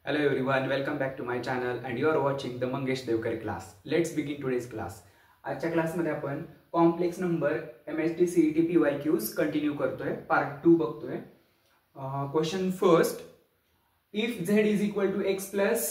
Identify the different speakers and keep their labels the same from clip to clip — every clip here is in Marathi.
Speaker 1: Hello everyone, welcome back to my channel and you are watching the Mangesh Devkar class. Let's begin today's class. आजच्या क्लासमध्ये आपण complex number MHD CET PYQs continue करतोय, पार्ट 2 बघतोय. Question first, if z is equal to x plus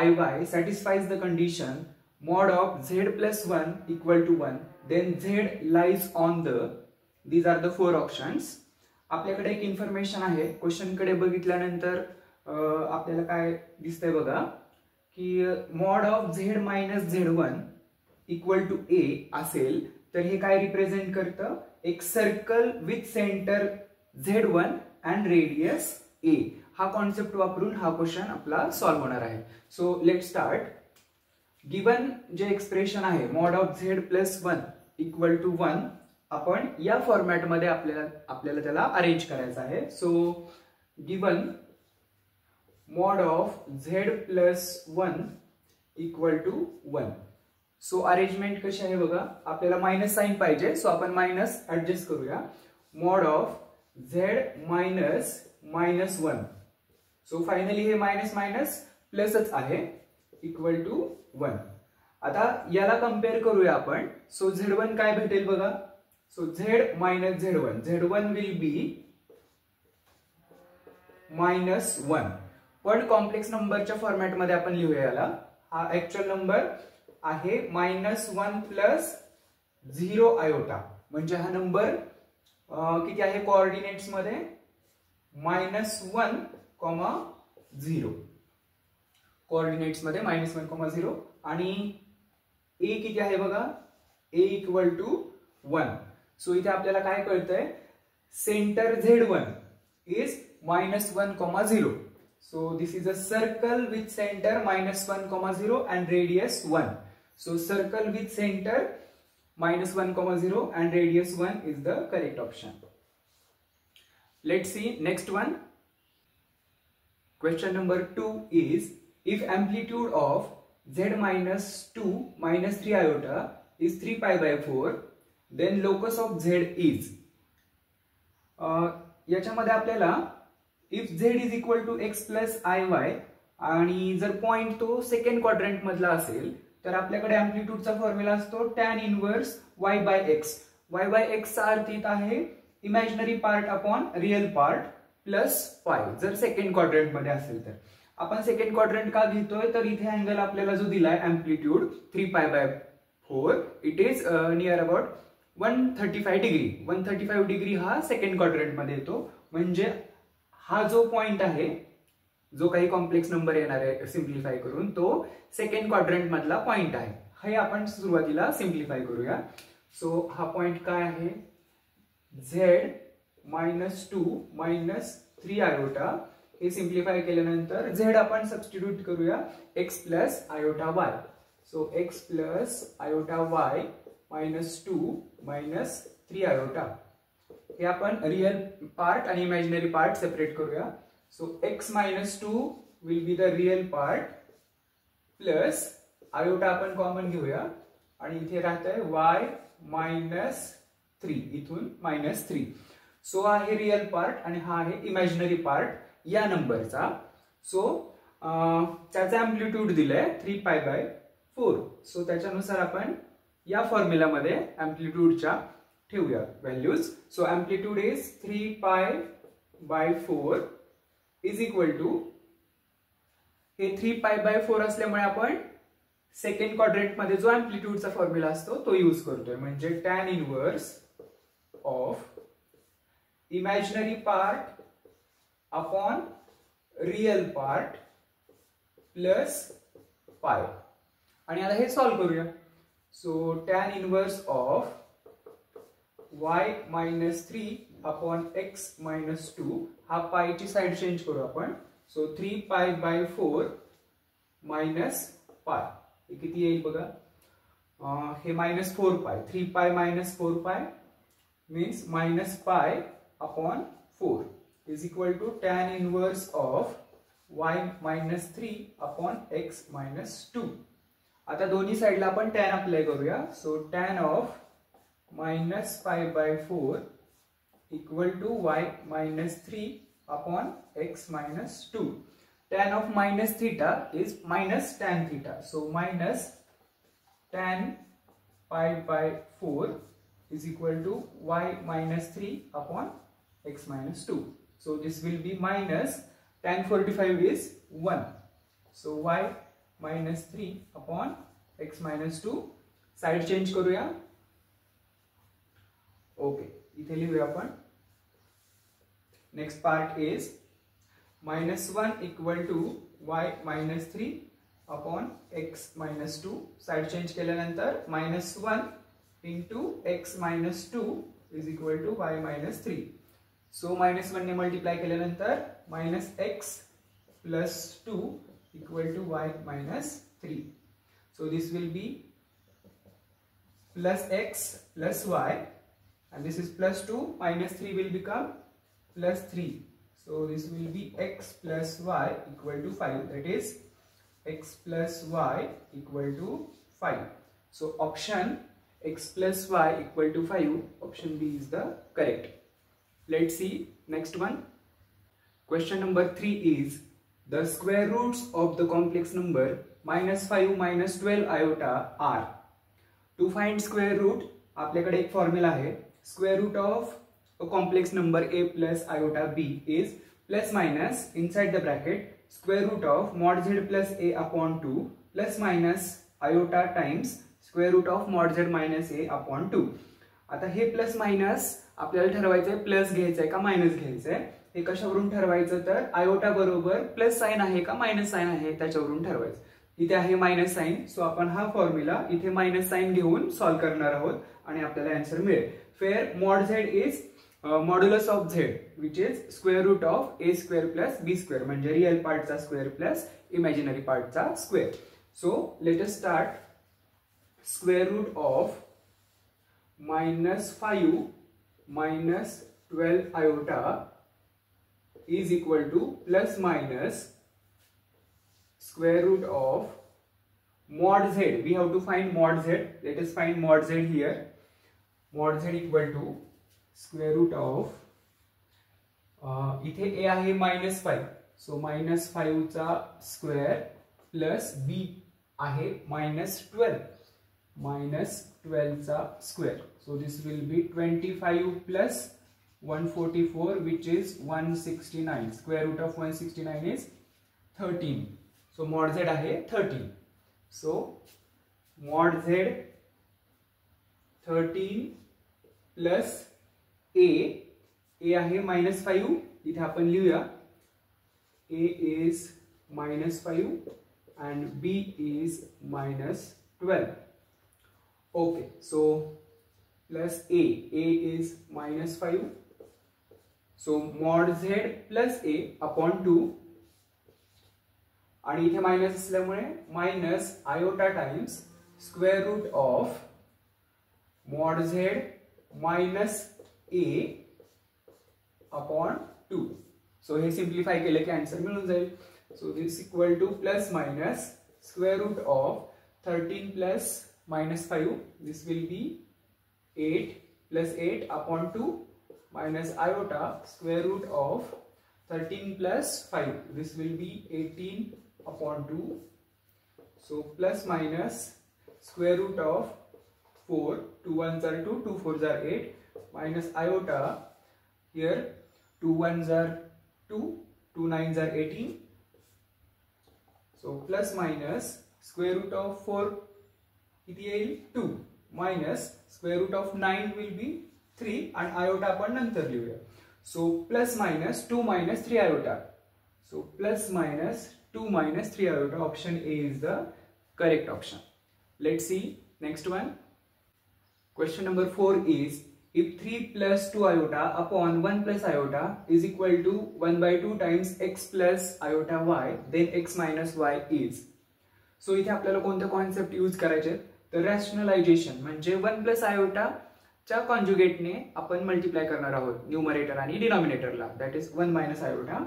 Speaker 1: iy satisfies the condition mod of z plus 1 equal to 1, then z lies on the, these are the four options. आपल्याकडे एक इन्फॉर्मेशन आहे. क्वेश्चन कडे बघितल्यानंतर आपल्याला काय दिसतंय बघा की mod of z minus z1 equal to a असेल तर हे काय रिप्रेझेंट करतं, एक circle with centre z1 and radius a. हा कॉन्सेप्ट वापरून हा क्वेश्चन आपला सॉल्व्ह होणार आहे. So let start. गिवन जे एक्सप्रेशन आहे mod of z plus 1 equal to 1, आपण या फॉर्मॅट मध्ये आपल्याला त्याला अरेंज करायचं आहे. So given mod of z plus 1 equal to 1. So arrangement कशी आहे बघा, आपल्याला मायनस साइन पाहिजे, सो आपण मायनस ऍडजस्ट करूया. Mod of z minus minus 1. So finally हे मायनस मायनस प्लसच आहे, इक्वल टू 1. आता याला कम्पेअर करूया आपण. सो z1 काय भेटेल बघा. So z minus z1 will be minus 1. पण कॉम्प्लेक्स नंबरच्या फॉर्मॅटमध्ये आपण लिहूया याला. हा ऍक्च्युअल नंबर आहे -1 प्लस 0 आयोटा. म्हणजे हा नंबर किती आहे कोऑर्डिनेट्स मध्ये, -1, -0. कोऑर्डिनेट्स मध्ये -1, -0. आणि a किती आहे बघा, a इक्वल टू 1. सो इथे आपल्याला काय कळतंय, centre z1 is -1, -0. So this is a circle with center -1, -0 and radius 1. So circle with center -1, -0 and radius 1 is the correct option. Let's see next one. Question number 2 is, if amplitude of z minus 2 minus 3 iota is 3 pi by 4, then locus of z is. याच्यामध्ये आपल्याला if z is equal to x plus iy आणि जर पॉइंट तो सेकंड क्वाड्रंट मधला असेल तर आपल्याकडे अँप्लिट्यूडचा फॉर्म्युला असतो tan inverse y by x. y by x चा अर्थ येत आहे imaginary part upon real part plus pi, जर सेकंड क्वाड्रंट मध्ये असेल तर. आपण सेकंड क्वाड्रंट का घेतोय, तर इथे अँगल आपल्याला जो दिलाय अँप्लिट्यूड 3 पाय by 4, it is near about 135 degree. 135 degree हा सेकंड क्वाड्रंट मध्ये येतो. म्हणजे हा जो पॉइंट आहे, जो काही कॉम्प्लेक्स नंबर येणार आहे सिम्प्लिफाय करून, तो सेकंड क्वाड्रंट मधला पॉइंट आहे. हे आपण सुरुवातीला सिम्प्लिफाय करूया. सो हा पॉइंट काय आहे, z -2 -3 आयोटा. हे सिम्प्लिफाय केल्यानंतर z आपण सबस्टिट्यूट करूया x plus iota y. So x plus iota y -2 -3 iota. हे आपण रियल पार्ट आणि इमॅजिनरी पार्ट सेपरेट करूया. So x -2 will be the real part plus iota आपण कॉमन घेऊया आणि इथे राहतंय y -3, इथून -3. सो हा आहे रियल पार्ट आणि हा आहे इमॅजिनरी पार्ट या नंबरचा. सो त्याचा अँप्लिट्यूड दिलाय 3 पाय बाय 4. सो त्याच्यानुसार आपण या फॉर्म्युलामध्ये अँप्लिट्यूडच्या ठेवूया व्हॅल्यूज. सो अँप्लिट्यूड इज 3 पाय बाय 4 इज इक्वल टू, हे 3 पाय बाय 4 असल्यामुळे आपण सेकंड क्वाड्रंट मध्ये जो अँप्लिट्यूडचा फॉर्म्युला असतो तो यूज करतोय. म्हणजे tan inverse of imaginary part upon real part plus पाय. आणि आता हे सॉल्व्ह करूया. So tan inverse of y -3 upon x -2, हा पाय ची साइड चेंज करू आपण. सो 3 पाय बाय 4 मायनस पाय, हे किती येईल बघा, हे -4 पाय. 3 पाय -4 pi means -pi upon 4 is equal to tan inverse of y -3 upon x -2. आता दोन्ही साइडला आपण tan अप्लाय करूया. So tan of -pi by 4 equal to y -3 upon x -2. tan of minus theta is minus tan theta. So minus tan pi by 4 is equal to y minus 3 upon x minus 2. So this will be minus tan 45 is 1. So y minus 3 upon x minus 2. Side change करूया. ओके, इथे लिहूया आपण. Next part is -1 equal to y minus 3 upon x minus 2. Side change केल्यानंतर -1 into x minus 2 is equal to y minus 3. So -1 ने मल्टिप्लाय केल्यानंतर -x plus 2 equal to y minus 3. So this will be plus x plus y, and this is plus 2, minus 3 will become plus 3. So this will be x plus y equal to 5. That is x plus y equal to 5. So option x plus y equal to 5, option B is the correct. Let's see next one. Question number 3 is the square roots of the complex number -5 minus 12 iota are. To find square root, आपल्याकडे एक फॉर्म्युला आहे. Square root of a complex number a plus iota b is plus minus inside the bracket square root of mod z plus a upon 2 plus minus iota times square root of mod z minus a upon 2. आता हे प्लस मायनस आपल्याला ठरवायचं आहे प्लस घ्यायचं आहे का मायनस घ्यायचं आहे. हे कशावरून ठरवायचं तर आयोटा बरोबर प्लस साइन आहे का मायनस साइन आहे त्याच्यावरून ठरवायचं. इथे आहे मायनस साइन, सो आपण हा फॉर्म्युला इथे मायनस साइन घेऊन सॉल्व करणार आहोत आणि आपल्याला आन्सर मिळेल. फेअर mod Z is modulus of Z which is square root of A square plus B square, म्हणजे रिअल पार्टचा स्क्वेअर प्लस इमॅजिनरी पार्टचा square. So let us start. Square root of -5 minus 12 iota is equal to plus minus square root of mod z. We have to find mod z. Let us find mod z here. Mod z equal to square root of इथे a आहे -5, so -5 चा स्क्वेअर प्लस b आहे -12 चा square. So this will be 25 plus 144 which is 169. Square root of 169 is 13. So mod z आहे 13. So mod z 13 plus a आहे -5. इथे आपण लिहूया a is -5 and b is -12. Okay, so plus a is -5. So mod z plus a upon 2, आणि इथे मायनस असल्यामुळे minus iota times square root of mod z minus a upon 2. So हे सिम्प्लिफाय केले की आन्सर मिळून जाईल. So this equal to plus minus square root of 13 plus -5. This will be 8 plus 8 upon 2 minus iota square root of 13 plus 5. This will be 18 upon 2. So plus minus square root of 4. 2 1s are 2, 2 4s are 8 minus iota here 2 1s are 2, 2 9s are 18. So plus minus square root of 4 किती येईल 2 minus square root of 9 will be 3 and iota आपण नंतर लिहूया. So plus minus 2 minus 3 iota. So plus minus 2 minus 3 iota, option A is the correct option. Let's see next one. Question number 4 is if 3 plus 2 iota upon 1 plus iota is equal to 1 by 2 times x plus iota y, then x minus y is. So इथे आपल्याला कोणते कॉन्सेप्ट यूज करायचे तर रॅशनलायझेशन, म्हणजे 1 प्लस आयोटा च्या कॉन्जुगेटने आपण मल्टिप्लाय करणार आहोत न्यूमरेटर आणि डिनॉमिनेटरला, दॅट इज 1 मायनस आयोटा.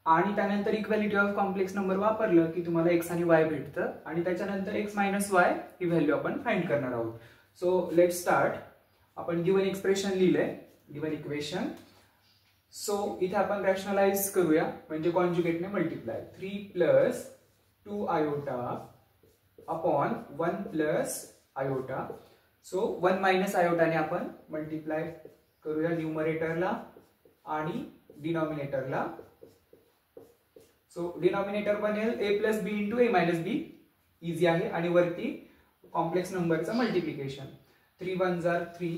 Speaker 1: आणि त्यानंतर इक्वॅलिटी ऑफ कॉम्प्लेक्स नंबर वापरलं की तुम्हाला x आणि y भेटतं आणि त्याच्यानंतर x मायनस y ही व्हॅल्यू आपण फाइंड करणार आहोत. So let start. आपण गिवन एक्सप्रेशन लिहिलंय, गिवन इक्वेशन सो इथे आपण रॅशनलाइज करूया, म्हणजे कॉन्जुगेटने multiply. 3 plus 2 iota upon 1 plus iota. So 1 minus आयोटाने आपण मल्टिप्लाय करूया न्यूमरेटरला आणि डिनॉमिनेटरला. सो डिनॉमिनेटर बनेल a plus B into a minus B. Easy आहे. आणि वरती कॉम्प्लेक्स नंबरचं मल्टिप्लिकेशन. 3 1 जार 3.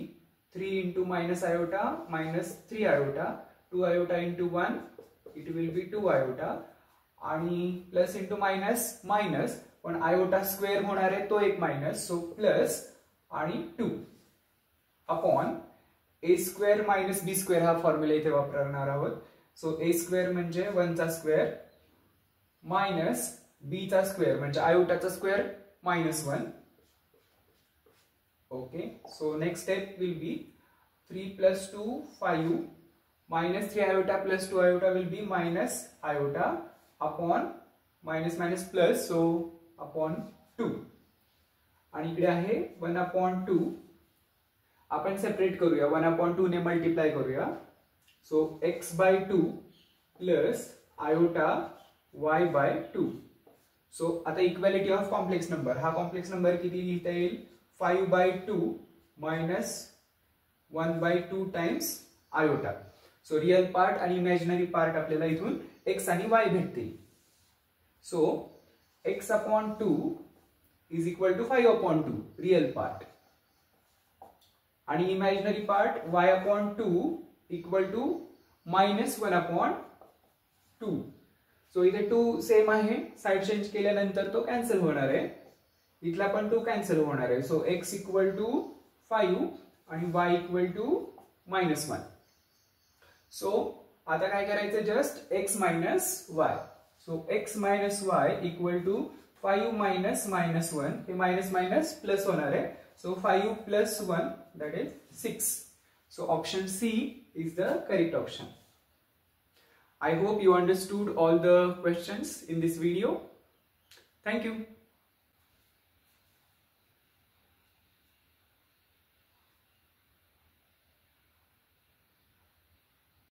Speaker 1: 3 into minus iota minus 3 iota. 2 iota into 1 it will be 2 iota. आणि प्लस इंटू मायनस मायनस, पण आयोटा स्क्वेअर होणार आहे तो एक मायनस. सो प्लस आणि 2 अपॉन ए स्क्वेअर मायनस बी स्क्वेअर हा फॉर्म्युला इथे वापरणार आहोत. सो ए स्क्वेअर म्हणजे 1 चा स्क्वेअर मायनस बी चा स्क्वेअर म्हणजे आयोटाचा square minus 1. Okay. So next step will be 3 plus 2 5 minus 3 iota plus 2 iota will be minus iota upon minus minus plus. So upon 2. आणि इकडे आहे 1 अपॉन 2. आपण सेपरेट करूया. 1 अपॉन 2 ने मल्टिप्लाय करूया. So x by 2 plus iota y by 2. So आता इक्वॅलिटी ऑफ कॉम्प्लेक्स नंबर. हा कॉम्प्लेक्स नंबर किती लिहिता येईल? 5 by 2 minus 1 by 2 times iota. So real part आणि इमॅजिनरी पार्ट आपल्याला इथून x आणि y भेटतील. So x upon 2 is equal to 5 upon 2 real part. आणि imaginary part y upon 2 equal to minus 1 upon 2. So इथे 2 सेम आहे. साइड चेंज केल्यानंतर तो कॅन्सल होणार आहे. इथला पण 2 कॅन्सल होणार आहे. सो x इक्वल टू 5 आणि y equal to minus 1. So आता काय करायचं? Just x minus y. So x minus y equal to 5 minus minus 1. हे मायनस मायनस प्लस होणार आहे. So 5 plus 1 that is 6. So option C is the correct option. I hope you understood all the questions in this video. Thank you.